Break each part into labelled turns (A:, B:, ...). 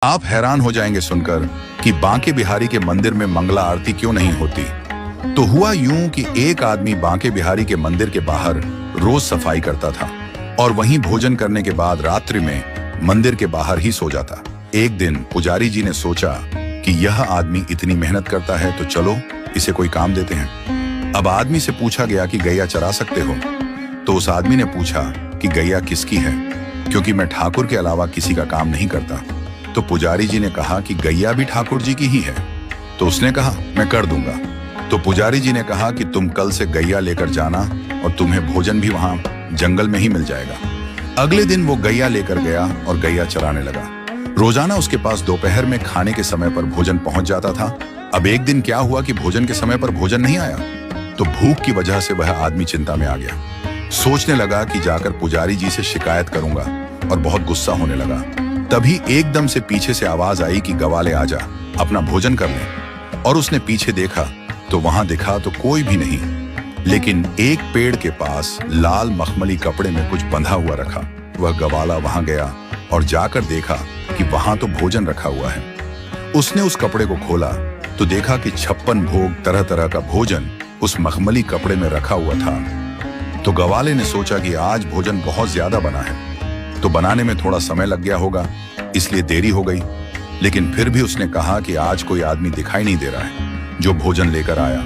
A: आप हैरान हो जाएंगे सुनकर कि बांके बिहारी के मंदिर में मंगला आरती क्यों नहीं होती। तो हुआ यूं कि एक आदमी बांके बिहारी के मंदिर के बाहर रोज सफाई करता था और वहीं भोजन करने के बाद रात्रि में मंदिर के बाहर ही सो जाता। एक दिन पुजारी जी ने सोचा कि यह आदमी इतनी मेहनत करता है तो चलो इसे कोई काम देते हैं। अब आदमी से पूछा गया कि गैया चरा सकते हो? तो उस आदमी ने पूछा कि गैया किसकी है, क्योंकि मैं ठाकुर के अलावा किसी का काम नहीं करता। तो पुजारी जी ने कहा कि गैया भी ठाकुर जी की ही है। तो उसने कहा मैं कर दूंगा। तो पुजारी जी ने कहा कि तुम कल से गैया लेकर जाना और तुम्हें भोजन भी वहां जंगल में ही मिल जाएगा। अगले दिन वो गैया लेकर गया और गैया चराने लगा। रोजाना उसके पास दोपहर में खाने के समय पर भोजन पहुंच जाता था। अब एक दिन क्या हुआ कि भोजन के समय पर भोजन नहीं आया, तो भूख की वजह से वह आदमी चिंता में आ गया। सोचने लगा कि जाकर पुजारी जी से शिकायत करूंगा और बहुत गुस्सा होने लगा। तभी एकदम से पीछे से आवाज आई कि गवाले आजा, अपना भोजन कर ले। और उसने पीछे देखा तो वहां दिखा तो कोई भी नहीं, लेकिन एक पेड़ के पास लाल मखमली कपड़े में कुछ बंधा हुआ रखा। वह गवाला वहां गया और जाकर देखा कि वहां तो भोजन रखा हुआ है। उसने उस कपड़े को खोला तो देखा कि 56 भोग तरह तरह का भोजन उस मखमली कपड़े में रखा हुआ था। तो गवाले ने सोचा कि आज भोजन बहुत ज्यादा बना है, तो बनाने में थोड़ा समय लग गया होगा, इसलिए देरी हो गई। लेकिन फिर भी उसने कहा कि आज कोई आदमी दिखाई नहीं दे रहा है जो भोजन लेकर आया,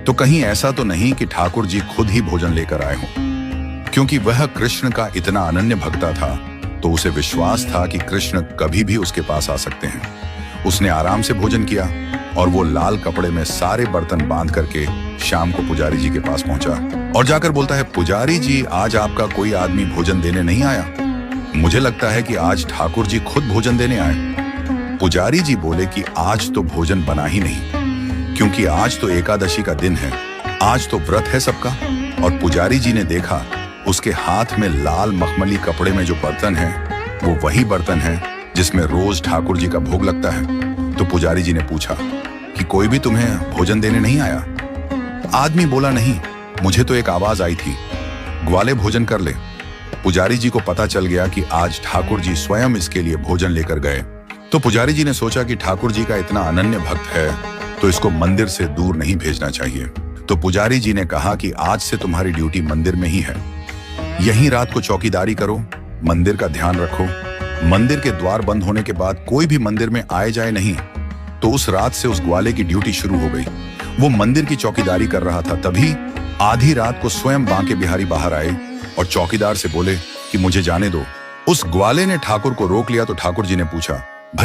A: तो कहीं ऐसा तो नहीं कि ठाकुर जी खुद ही भोजन लेकर आए हों। क्योंकि वह कृष्ण का इतना अनन्य भक्ता था तो उसे विश्वास था कि कृष्ण कभी भी उसके पास आ सकते हैं। उसने आराम से भोजन किया और वो लाल कपड़े में सारे बर्तन बांध करके शाम को पुजारी जी के पास पहुंचा और जाकर बोलता है, पुजारी जी आज आपका कोई आदमी भोजन देने नहीं आया। मुझे लगता है कि आज ठाकुर जी खुद भोजन देने आए। पुजारी जी बोले कि आज तो भोजन बना ही नहीं, क्योंकि आज तो एकादशी का दिन है, आज तो व्रत है सबका। और पुजारी जी ने देखा उसके हाथ में लाल मखमली कपड़े में जो बर्तन है वो वही बर्तन है जिसमें रोज ठाकुर जी का भोग लगता है। तो पुजारी जी ने पूछा कि कोई भी तुम्हें भोजन देने नहीं आया? आदमी बोला नहीं, मुझे तो एक आवाज आई थी, ग्वाले भोजन कर ले। पुजारी जी को पता चल गया कि आज ठाकुर जी स्वयं इसके लिए भोजन लेकर गए। तो पुजारी जी ने सोचा कि ठाकुर जी का इतना अनन्य भक्त है तो इसको मंदिर से दूर नहीं भेजना चाहिए। तो पुजारी जी ने कहा कि आज से तुम्हारी ड्यूटी मंदिर में ही है, यहीं रात को चौकीदारी करो, मंदिर का ध्यान रखो। मंदिर के द्वार बंद होने के बाद कोई भी मंदिर में आए जाए नहीं। तो उस रात से उस ग्वाले की ड्यूटी शुरू हो गई। वो मंदिर की चौकीदारी कर रहा था, तभी आधी रात को स्वयं बांके बिहारी बाहर आए और चौकीदार से बोले कि मुझे जाने दो। उस ग्वाले ने ठाकुर को रोक लिया। तो ठाकुर जी ने पूछा